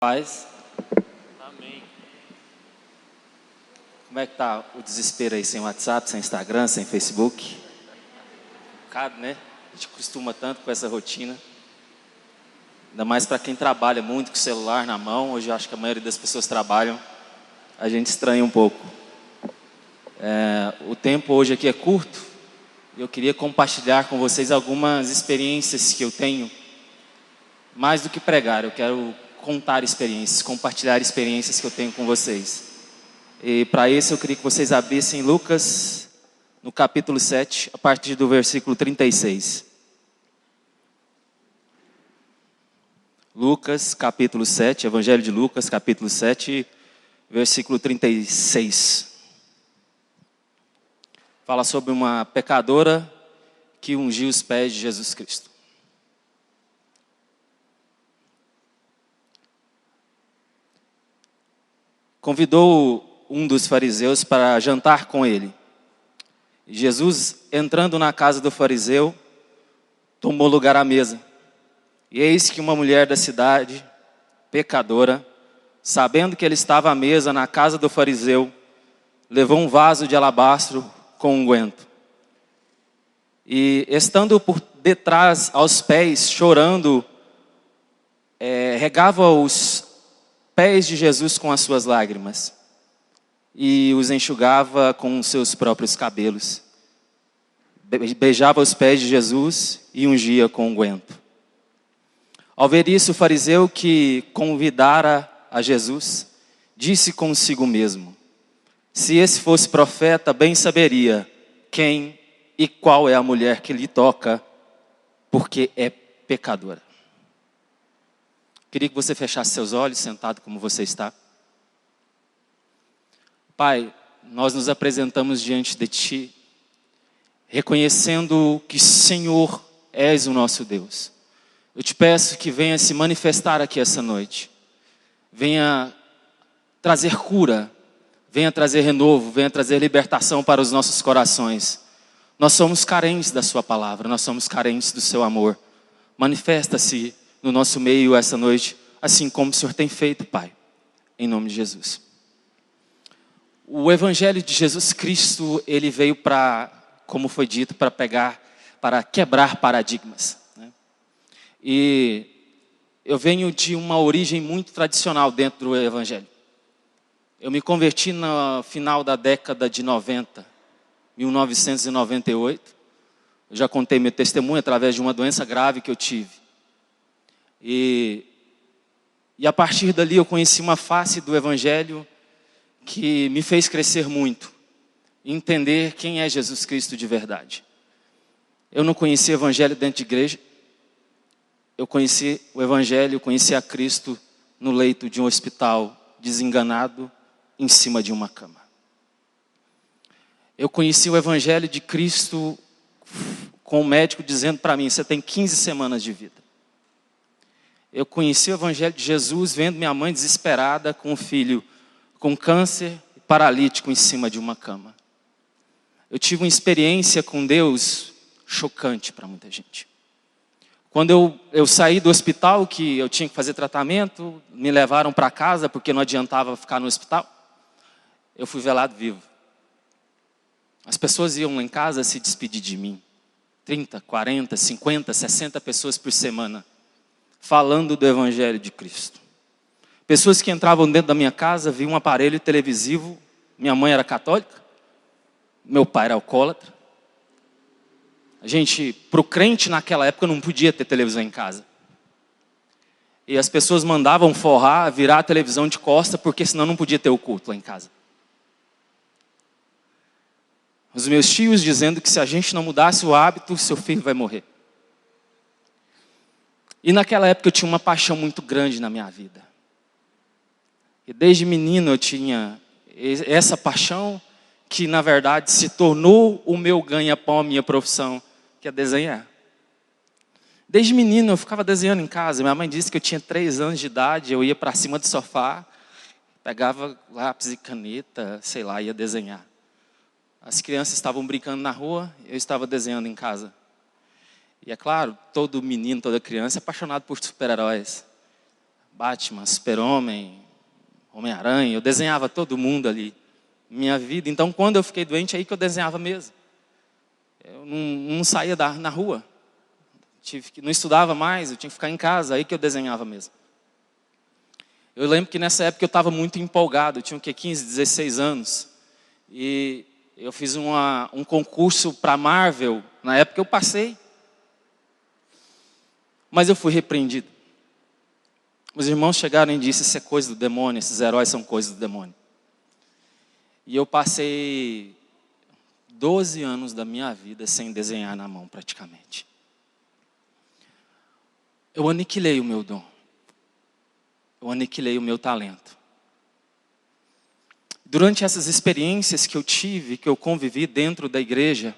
Paz. Amém. Como é que tá o desespero aí, sem WhatsApp, sem Instagram, sem Facebook? Complicado, né? A gente costuma tanto com essa rotina. Ainda mais para quem trabalha muito com o celular na mão. Hoje eu acho que a maioria das pessoas trabalham. A gente estranha um pouco. O tempo hoje aqui é curto. Eu queria compartilhar com vocês algumas experiências que eu tenho. Mais do que pregar, eu quero contar experiências, compartilhar experiências que eu tenho com vocês. E para isso eu queria que vocês abrissem Lucas, no capítulo 7, a partir do versículo 36. Lucas, capítulo 7, Evangelho de Lucas, capítulo 7, versículo 36. Fala sobre uma pecadora que ungiu os pés de Jesus Cristo. Convidou um dos fariseus para jantar com ele. Jesus, entrando na casa do fariseu, tomou lugar à mesa. E eis que uma mulher da cidade, pecadora, sabendo que ele estava à mesa na casa do fariseu, levou um vaso de alabastro com unguento. E estando por detrás aos pés, chorando, regava os pés de Jesus com as suas lágrimas e os enxugava com os seus próprios cabelos. Beijava os pés de Jesus e ungia com unguento. Ao ver isso, o fariseu que convidara a Jesus disse consigo mesmo: se esse fosse profeta, bem saberia quem e qual é a mulher que lhe toca, porque é pecadora. Queria que você fechasse seus olhos, sentado como você está. Pai, nós nos apresentamos diante de Ti, reconhecendo que Senhor és o nosso Deus. Eu te peço que venha se manifestar aqui essa noite. Venha trazer cura, venha trazer renovo, venha trazer libertação para os nossos corações. Nós somos carentes da Sua palavra, nós somos carentes do Seu amor. Manifesta-se no nosso meio essa noite, assim como o Senhor tem feito, Pai, em nome de Jesus. O Evangelho de Jesus Cristo, ele veio para, como foi dito, para quebrar paradigmas, né? E eu venho de uma origem muito tradicional dentro do Evangelho. Eu me converti no final da década de 90, 1998. Eu já contei meu testemunho através de uma doença grave que eu tive. E a partir dali eu conheci uma face do Evangelho que me fez crescer muito, entender quem é Jesus Cristo de verdade. Eu não conhecia o Evangelho dentro de igreja, eu conheci o Evangelho, conheci a Cristo no leito de um hospital, desenganado, em cima de uma cama. Eu conheci o Evangelho de Cristo com o médico dizendo para mim: você tem 15 semanas de vida. Eu conheci o Evangelho de Jesus vendo minha mãe desesperada com um filho com câncer e paralítico em cima de uma cama. Eu tive uma experiência com Deus chocante para muita gente. Quando eu saí do hospital, que eu tinha que fazer tratamento, me levaram para casa porque não adiantava ficar no hospital, eu fui velado vivo. As pessoas iam lá em casa se despedir de mim. 30, 40, 50, 60 pessoas por semana, falando do Evangelho de Cristo. Pessoas que entravam dentro da minha casa, viam um aparelho televisivo. Minha mãe era católica, meu pai era alcoólatra. A gente, para o crente naquela época, não podia ter televisão em casa. E as pessoas mandavam forrar, virar a televisão de costa, porque senão não podia ter o culto lá em casa. Os meus tios dizendo que se a gente não mudasse o hábito, seu filho vai morrer. E naquela época eu tinha uma paixão muito grande na minha vida. E desde menino eu tinha essa paixão que na verdade se tornou o meu ganha-pão, a minha profissão, que é desenhar. Desde menino eu ficava desenhando em casa. Minha mãe disse que eu tinha 3 anos de idade, eu ia para cima do sofá, pegava lápis e caneta, sei lá, ia desenhar. As crianças estavam brincando na rua, eu estava desenhando em casa. E é claro, todo menino, toda criança é apaixonado por super-heróis. Batman, Super-Homem, Homem-Aranha, eu desenhava todo mundo ali, minha vida. Então, quando eu fiquei doente, é aí que eu desenhava mesmo. Eu não saía na rua, não estudava mais, eu tinha que ficar em casa, aí que eu desenhava mesmo. Eu lembro que nessa época eu estava muito empolgado, eu tinha 15, 16 anos. E eu fiz um concurso para Marvel, na época eu passei. Mas eu fui repreendido. Os irmãos chegaram e disseram, isso é coisa do demônio, esses heróis são coisas do demônio. E eu passei 12 anos da minha vida sem desenhar na mão praticamente. Eu aniquilei o meu dom. Eu aniquilei o meu talento. Durante essas experiências que eu tive, que eu convivi dentro da igreja,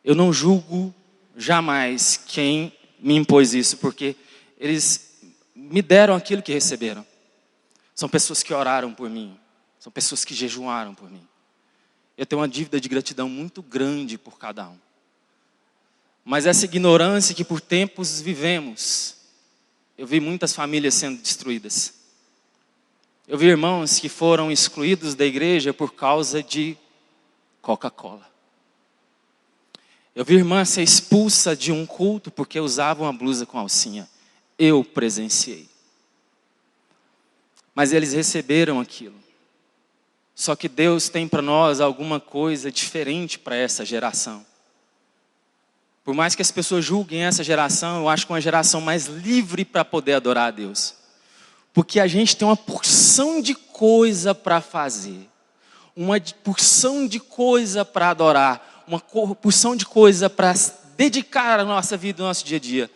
eu não julgo jamais quem me impôs isso, porque eles me deram aquilo que receberam. São pessoas que oraram por mim, são pessoas que jejuaram por mim. Eu tenho uma dívida de gratidão muito grande por cada um. Mas essa ignorância que por tempos vivemos, eu vi muitas famílias sendo destruídas. Eu vi irmãos que foram excluídos da igreja por causa de Coca-Cola. Eu vi irmã ser expulsa de um culto porque usava uma blusa com alcinha. Eu presenciei. Mas eles receberam aquilo. Só que Deus tem para nós alguma coisa diferente para essa geração. Por mais que as pessoas julguem essa geração, eu acho que é uma geração mais livre para poder adorar a Deus. Porque a gente tem uma porção de coisa para fazer. Uma porção de coisa para adorar. Uma porção de coisa para dedicar a nossa vida, o nosso dia a dia.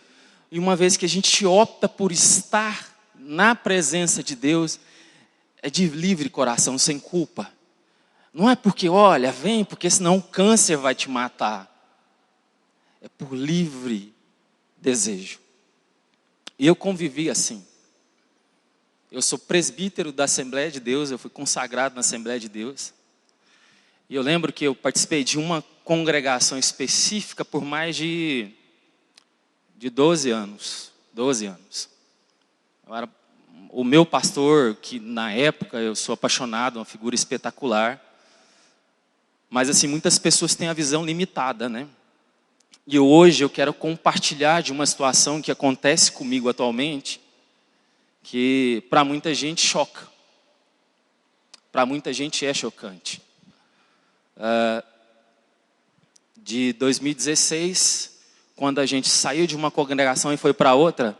E uma vez que a gente opta por estar na presença de Deus, é de livre coração, sem culpa. Não é porque, olha, vem, porque senão o câncer vai te matar. É por livre desejo. E eu convivi assim. Eu sou presbítero da Assembleia de Deus, eu fui consagrado na Assembleia de Deus. E eu lembro que eu participei de uma congregação específica por mais de 12 anos. 12 anos. O meu pastor, que na época eu sou apaixonado, uma figura espetacular. Mas assim, muitas pessoas têm a visão limitada, né? E hoje eu quero compartilhar de uma situação que acontece comigo atualmente, que para muita gente choca. Para muita gente é chocante. De 2016, quando a gente saiu de uma congregação e foi para outra,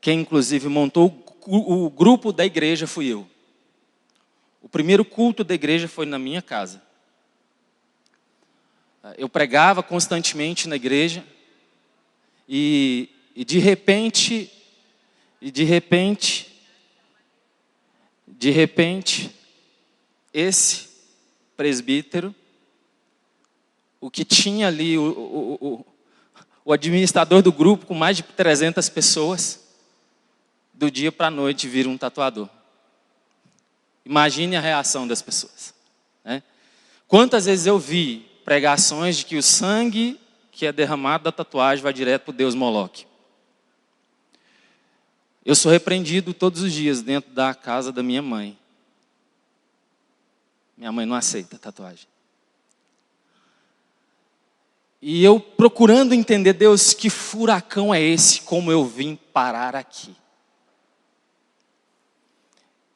quem inclusive montou o grupo da igreja fui eu. O primeiro culto da igreja foi na minha casa. Eu pregava constantemente na igreja e de repente, esse presbítero, o que tinha ali, o administrador do grupo com mais de 300 pessoas, do dia para a noite vira um tatuador. Imagine a reação das pessoas, né? Quantas vezes eu vi pregações de que o sangue que é derramado da tatuagem vai direto para o Deus Moloque. Eu sou repreendido todos os dias dentro da casa da minha mãe. Minha mãe não aceita tatuagem. E eu procurando entender, Deus, que furacão é esse, como eu vim parar aqui?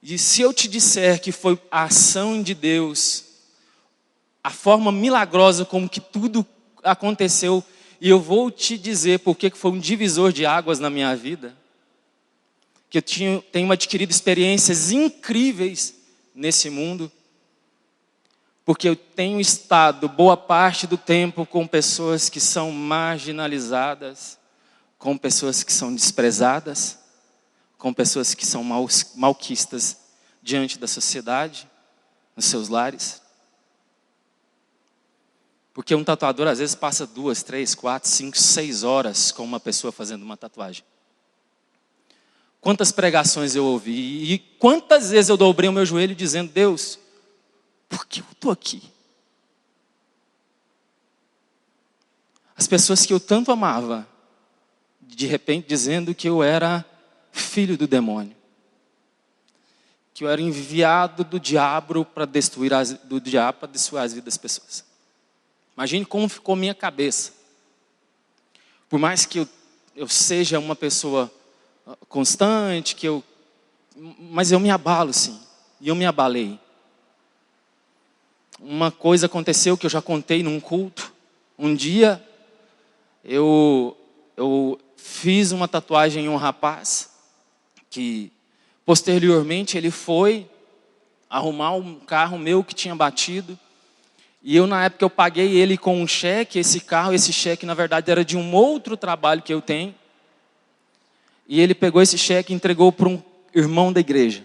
E se eu te disser que foi a ação de Deus, a forma milagrosa como que tudo aconteceu, e eu vou te dizer porque foi um divisor de águas na minha vida, que eu tenho adquirido experiências incríveis nesse mundo, porque eu tenho estado boa parte do tempo com pessoas que são marginalizadas, com pessoas que são desprezadas, com pessoas que são malquistas diante da sociedade, nos seus lares. Porque um tatuador às vezes passa 2, 3, 4, 5, 6 horas com uma pessoa fazendo uma tatuagem. Quantas pregações eu ouvi e quantas vezes eu dobrei o meu joelho dizendo, Deus, por que eu estou aqui? As pessoas que eu tanto amava, de repente dizendo que eu era filho do demônio. Que eu era enviado do diabo para destruir as vidas das pessoas. Imagine como ficou minha cabeça. Por mais que eu seja uma pessoa constante, mas eu me abalo, sim. E eu me abalei. Uma coisa aconteceu que eu já contei num culto. Um dia, eu fiz uma tatuagem em um rapaz, que posteriormente ele foi arrumar um carro meu que tinha batido. E eu, na época, eu paguei ele com um cheque, esse cheque, na verdade, era de um outro trabalho que eu tenho. E ele pegou esse cheque e entregou para um irmão da igreja.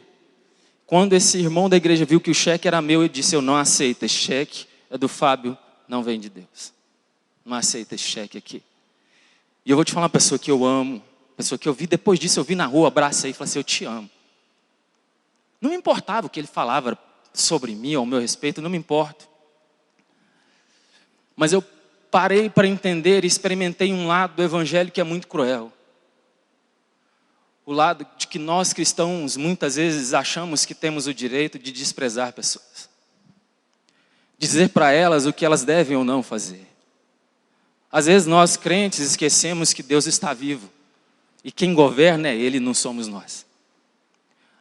Quando esse irmão da igreja viu que o cheque era meu, ele disse: eu não aceito, esse cheque é do Fábio, não vem de Deus. Não aceito esse cheque aqui. E eu vou te falar uma pessoa que eu amo, pessoa que eu vi, depois disso eu vi na rua, abracei e falei assim: eu te amo. Não me importava o que ele falava sobre mim, ao meu respeito, não me importa. Mas eu parei para entender e experimentei um lado do evangelho que é muito cruel. O lado de que nós cristãos muitas vezes achamos que temos o direito de desprezar pessoas. Dizer para elas o que elas devem ou não fazer. Às vezes nós crentes esquecemos que Deus está vivo. E quem governa é Ele, não somos nós.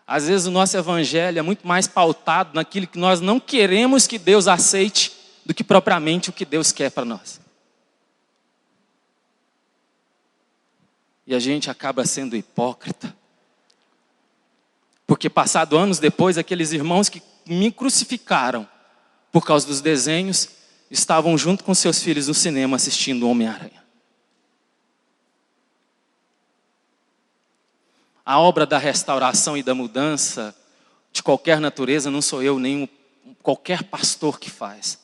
Às vezes o nosso evangelho é muito mais pautado naquilo que nós não queremos que Deus aceite do que propriamente o que Deus quer para nós. E a gente acaba sendo hipócrita. Porque passado anos depois, aqueles irmãos que me crucificaram por causa dos desenhos, estavam junto com seus filhos no cinema assistindo o Homem-Aranha. A obra da restauração e da mudança de qualquer natureza não sou eu, nem qualquer pastor que faz.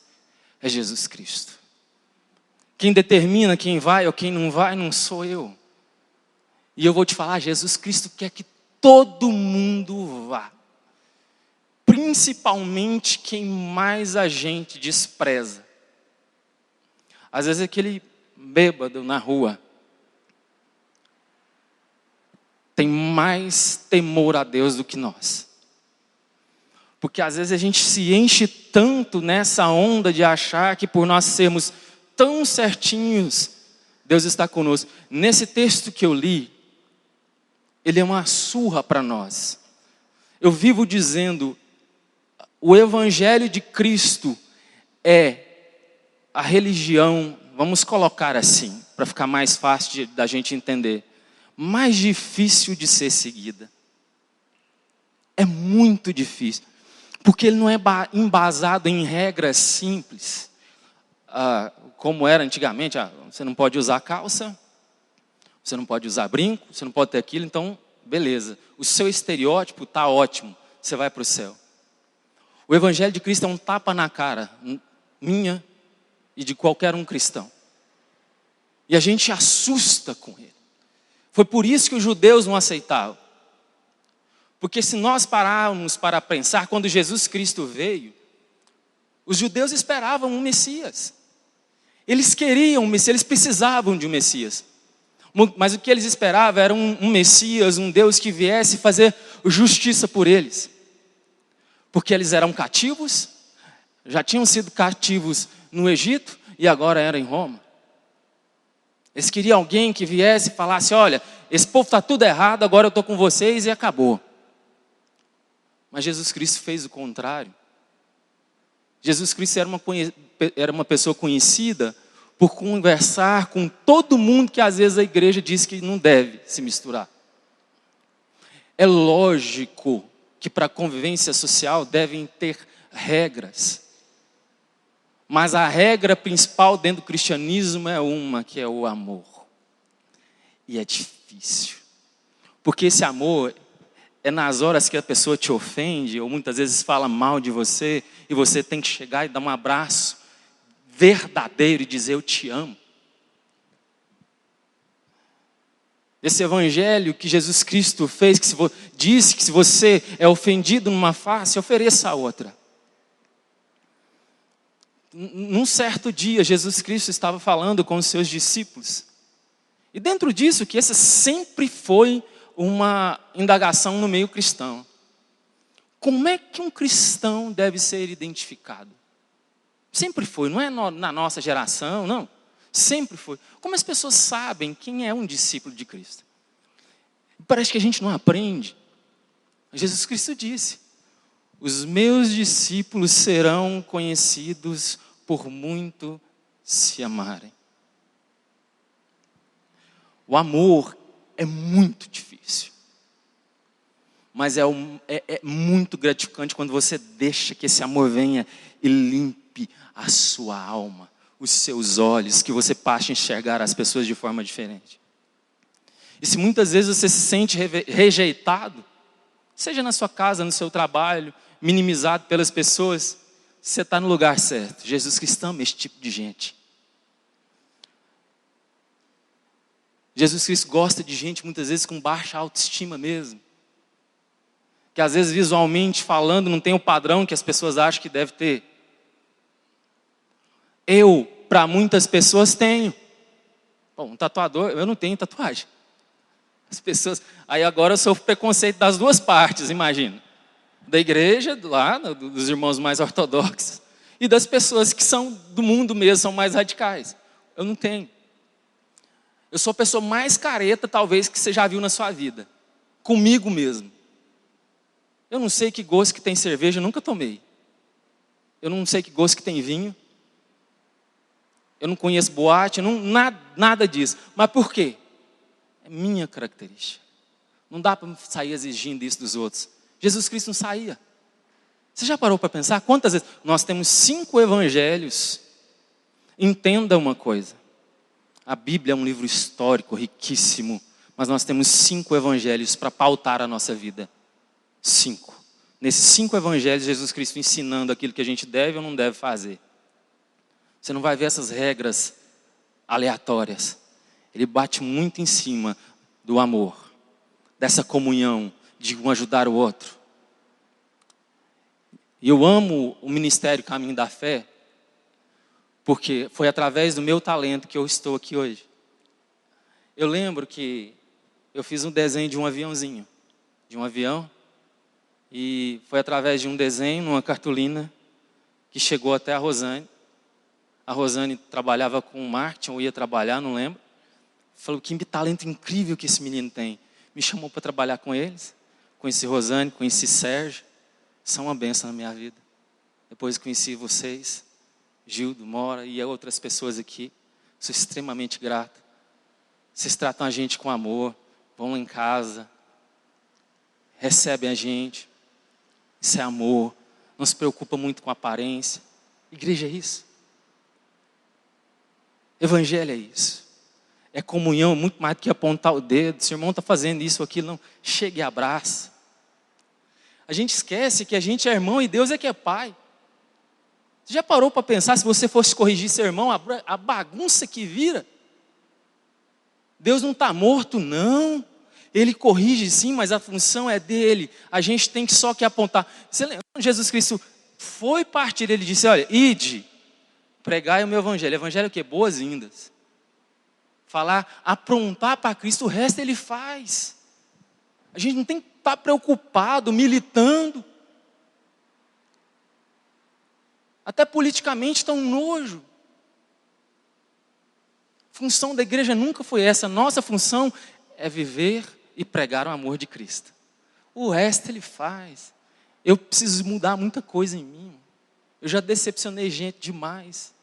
É Jesus Cristo. Quem determina quem vai ou quem não vai não sou eu. E eu vou te falar, Jesus Cristo quer que todo mundo vá. Principalmente quem mais a gente despreza. Às vezes aquele bêbado na rua tem mais temor a Deus do que nós. Porque às vezes a gente se enche tanto nessa onda de achar que por nós sermos tão certinhos, Deus está conosco. Nesse texto que eu li, ele é uma surra para nós. Eu vivo dizendo, o Evangelho de Cristo é a religião, vamos colocar assim, para ficar mais fácil da gente entender, mais difícil de ser seguida. É muito difícil. Porque ele não é embasado em regras simples. Como era antigamente, você não pode usar calça, você não pode usar brinco, você não pode ter aquilo, então, beleza. O seu estereótipo está ótimo, você vai para o céu. O Evangelho de Cristo é um tapa na cara, minha e de qualquer um cristão. E a gente assusta com ele. Foi por isso que os judeus não aceitavam. Porque se nós pararmos para pensar, quando Jesus Cristo veio, os judeus esperavam um Messias. Eles queriam um Messias, eles precisavam de um Messias. Mas o que eles esperavam era um Messias, um Deus que viesse fazer justiça por eles. Porque eles eram cativos, já tinham sido cativos no Egito e agora eram em Roma. Eles queriam alguém que viesse e falasse: olha, esse povo está tudo errado, agora eu estou com vocês e acabou. Mas Jesus Cristo fez o contrário. Jesus Cristo era uma pessoa conhecida por conversar com todo mundo que às vezes a igreja diz que não deve se misturar. É lógico que para a convivência social devem ter regras. Mas a regra principal dentro do cristianismo é uma, que é o amor. E é difícil. Porque esse amor é nas horas que a pessoa te ofende, ou muitas vezes fala mal de você, e você tem que chegar e dar um abraço verdadeiro e dizer: eu te amo. Esse evangelho que Jesus Cristo fez, que disse que se você é ofendido numa face, ofereça a outra. Num certo dia, Jesus Cristo estava falando com os seus discípulos. E dentro disso, que esse sempre foi uma indagação no meio cristão. Como é que um cristão deve ser identificado? Sempre foi, não é na nossa geração, não. Sempre foi. Como as pessoas sabem quem é um discípulo de Cristo? Parece que a gente não aprende. Jesus Cristo disse: os meus discípulos serão conhecidos por muito se amarem. O amor é muito difícil. Mas é muito gratificante quando você deixa que esse amor venha e limpe a sua alma, os seus olhos, que você passe a enxergar as pessoas de forma diferente. E se muitas vezes você se sente rejeitado, seja na sua casa, no seu trabalho, minimizado pelas pessoas, você está no lugar certo. Jesus Cristo ama esse tipo de gente. Jesus Cristo gosta de gente muitas vezes com baixa autoestima mesmo. Que às vezes visualmente falando não tem o padrão que as pessoas acham que deve ter. Eu, para muitas pessoas, tenho. Bom, um tatuador, eu não tenho tatuagem. As pessoas, aí agora eu sofro preconceito das duas partes, imagina. Da igreja, lá, dos irmãos mais ortodoxos, e das pessoas que são do mundo mesmo, são mais radicais. Eu não tenho. Eu sou a pessoa mais careta, talvez, que você já viu na sua vida. Comigo mesmo. Eu não sei que gosto que tem cerveja, eu nunca tomei. Eu não sei que gosto que tem vinho. Eu não conheço boate, nada disso. Mas por quê? É minha característica. Não dá para sair exigindo isso dos outros. Jesus Cristo não saía. Você já parou para pensar? Quantas vezes? Nós temos 5 evangelhos. Entenda uma coisa. A Bíblia é um livro histórico, riquíssimo. Mas nós temos 5 evangelhos para pautar a nossa vida. 5. Nesses 5 evangelhos, Jesus Cristo ensinando aquilo que a gente deve ou não deve fazer. Você não vai ver essas regras aleatórias. Ele bate muito em cima do amor, dessa comunhão, de um ajudar o outro. E eu amo o Ministério Caminho da Fé, porque foi através do meu talento que eu estou aqui hoje. Eu lembro que eu fiz um desenho de um aviãozinho, de um avião, e foi através de um desenho, numa cartolina, que chegou até a Rosane. A Rosane trabalhava com marketing, ou ia trabalhar, não lembro. Falou, que talento incrível que esse menino tem. Me chamou para trabalhar com eles. Conheci Rosane, conheci Sérgio. São uma bênção na minha vida. Depois conheci vocês, Gildo, Mora e outras pessoas aqui. Sou extremamente grato. Vocês tratam a gente com amor, vão lá em casa, recebem a gente. Isso é amor. Não se preocupa muito com a aparência. Igreja é isso. Evangelho é isso. É comunhão, muito mais do que apontar o dedo. Se o irmão está fazendo isso ou aquilo, não. Chega e abraça. A gente esquece que a gente é irmão e Deus é que é pai. Você já parou para pensar, se você fosse corrigir seu irmão, a bagunça que vira? Deus não está morto, não. Ele corrige sim, mas a função é dele. A gente tem só que apontar. Você lembra? Jesus Cristo foi partir, ele disse, olha, ide, pregai o meu evangelho. Evangelho é o quê? Boas-vindas. Falar, aprontar para Cristo, o resto ele faz. A gente não tem que estar preocupado, militando. Até politicamente está um nojo. A função da igreja nunca foi essa. Nossa função é viver e pregar o amor de Cristo. O resto ele faz. Eu preciso mudar muita coisa em mim. Eu já decepcionei gente demais.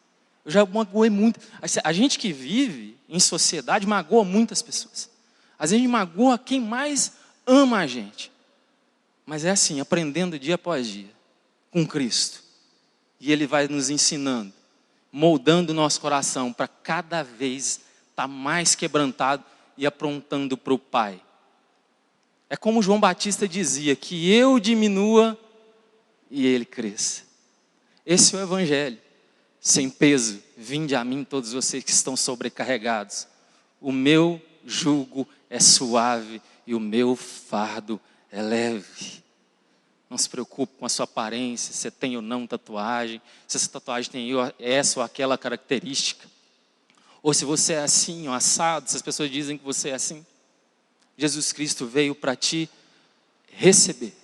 Eu já magoei muito. A gente que vive em sociedade magoa muitas pessoas. Às vezes a gente magoa quem mais ama a gente. Mas é assim, aprendendo dia após dia, com Cristo. E Ele vai nos ensinando, moldando o nosso coração para cada vez estar mais quebrantado e aprontando para o Pai. É como João Batista dizia, que eu diminua e Ele cresça. Esse é o Evangelho. Sem peso, vinde a mim todos vocês que estão sobrecarregados. O meu jugo é suave e o meu fardo é leve. Não se preocupe com a sua aparência, se tem ou não tatuagem, se essa tatuagem tem essa ou aquela característica. Ou se você é assim, ou assado, se as pessoas dizem que você é assim. Jesus Cristo veio para te receber.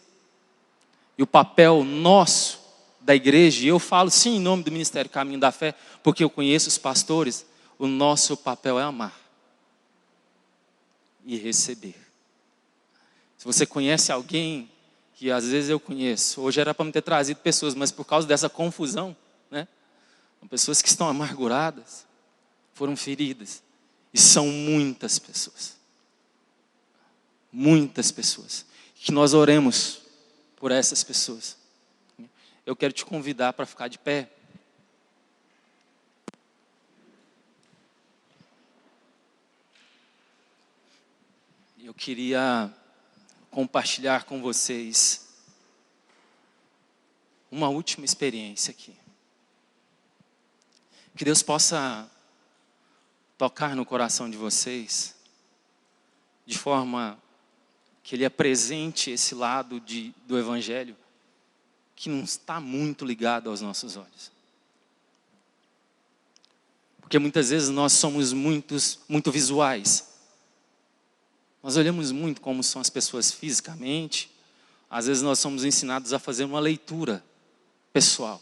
E o papel nosso, da igreja, e eu falo sim em nome do Ministério Caminho da Fé, porque eu conheço os pastores, o nosso papel é amar e receber. Se você conhece alguém, que às vezes eu conheço, hoje era para me ter trazido pessoas, mas por causa dessa confusão, né? Pessoas que estão amarguradas, foram feridas, e são muitas pessoas. Muitas pessoas. Que nós oremos por essas pessoas. Eu quero te convidar para ficar de pé. Eu queria compartilhar com vocês uma última experiência aqui. Que Deus possa tocar no coração de vocês, de forma que Ele apresente esse lado do Evangelho, que não está muito ligado aos nossos olhos. Porque muitas vezes nós somos muito visuais. Nós olhamos muito como são as pessoas fisicamente. Às vezes nós somos ensinados a fazer uma leitura pessoal.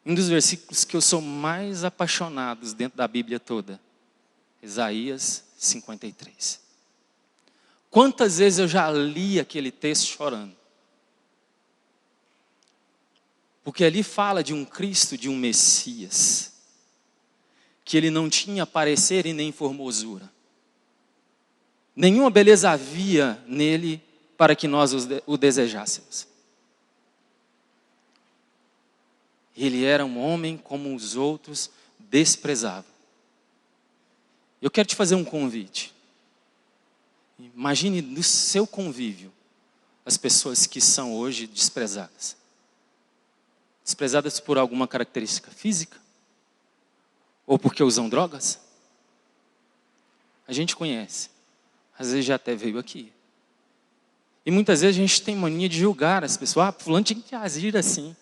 Um dos versículos que eu sou mais apaixonado dentro da Bíblia toda, Isaías 53. Quantas vezes eu já li aquele texto chorando? Porque ali fala de um Cristo, de um Messias, que ele não tinha parecer e nem formosura. Nenhuma beleza havia nele para que nós o desejássemos. Ele era um homem como os outros, desprezado. Eu quero te fazer um convite. Imagine no seu convívio as pessoas que são hoje desprezadas. Desprezadas por alguma característica física? Ou porque usam drogas? A gente conhece. Às vezes já até veio aqui. E muitas vezes a gente tem mania de julgar as pessoas. Ah, fulano tinha que agir assim.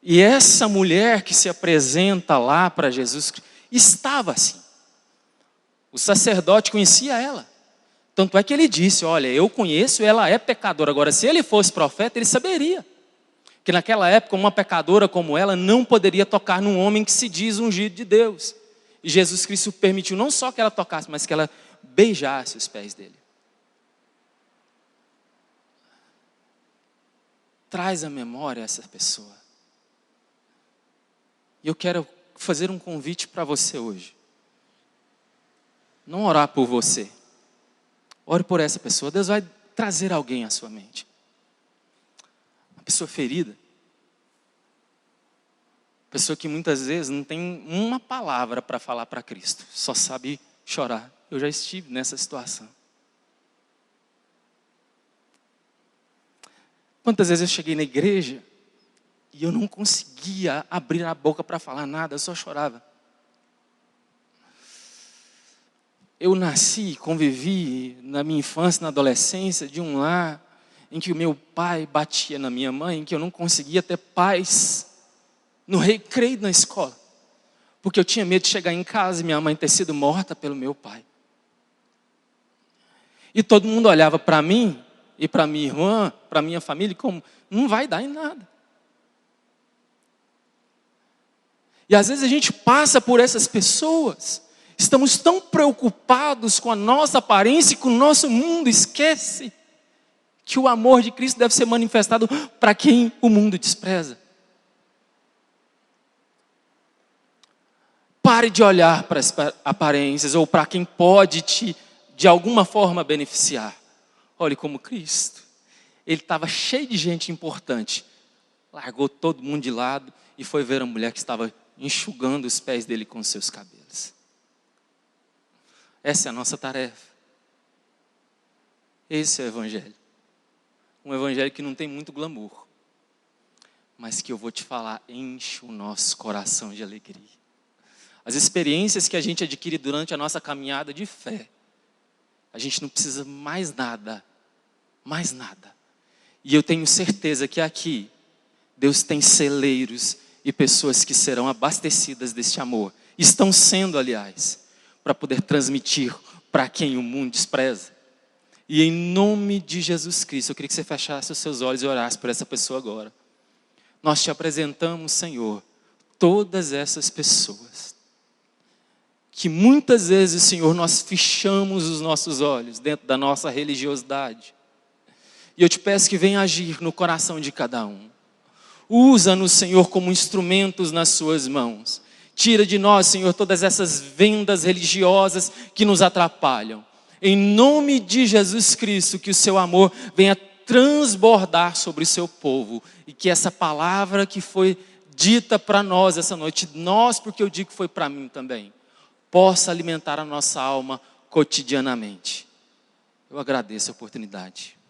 E essa mulher que se apresenta lá para Jesus, estava assim. O sacerdote conhecia ela. Tanto é que ele disse, olha, eu conheço, ela é pecadora. Agora, se ele fosse profeta, ele saberia. Que naquela época, uma pecadora como ela não poderia tocar num homem que se diz ungido de Deus. E Jesus Cristo permitiu não só que ela tocasse, mas que ela beijasse os pés dele. Traz à memória essa pessoa. E eu quero fazer um convite para você hoje. Não orar por você. Ore por essa pessoa. Deus vai trazer alguém à sua mente. Uma pessoa ferida. Pessoa que muitas vezes não tem uma palavra para falar para Cristo. Só sabe chorar. Eu já estive nessa situação. Quantas vezes eu cheguei na igreja e eu não conseguia abrir a boca para falar nada, eu só chorava. Eu nasci, convivi na minha infância, na adolescência, de um lar em que o meu pai batia na minha mãe, em que eu não conseguia ter paz no recreio na escola. Porque eu tinha medo de chegar em casa e minha mãe ter sido morta pelo meu pai. E todo mundo olhava para mim e para minha irmã, para minha família, como não vai dar em nada. E às vezes a gente passa por essas pessoas, estamos tão preocupados com a nossa aparência e com o nosso mundo, esquece que o amor de Cristo deve ser manifestado para quem o mundo despreza. Pare de olhar para as aparências ou para quem pode te, de alguma forma, beneficiar. Olhe como Cristo, ele estava cheio de gente importante, largou todo mundo de lado e foi ver a mulher que estava enxugando os pés dele com seus cabelos. Essa é a nossa tarefa. Esse é o Evangelho. Um Evangelho que não tem muito glamour, mas que eu vou te falar, enche o nosso coração de alegria. As experiências que a gente adquire durante a nossa caminhada de fé, a gente não precisa mais nada, mais nada. E eu tenho certeza que aqui, Deus tem celeiros e pessoas que serão abastecidas deste amor. Estão sendo, aliás, para poder transmitir para quem o mundo despreza. E em nome de Jesus Cristo, eu queria que você fechasse os seus olhos e orasse por essa pessoa agora. Nós te apresentamos, Senhor, todas essas pessoas que muitas vezes, Senhor, nós fechamos os nossos olhos dentro da nossa religiosidade. E eu te peço que venha agir no coração de cada um. Usa-nos, Senhor, como instrumentos nas suas mãos. Tira de nós, Senhor, todas essas vendas religiosas que nos atrapalham. Em nome de Jesus Cristo, que o seu amor venha transbordar sobre o seu povo. E que essa palavra que foi dita para nós essa noite, nós, porque eu digo que foi para mim também, possa alimentar a nossa alma cotidianamente. Eu agradeço a oportunidade.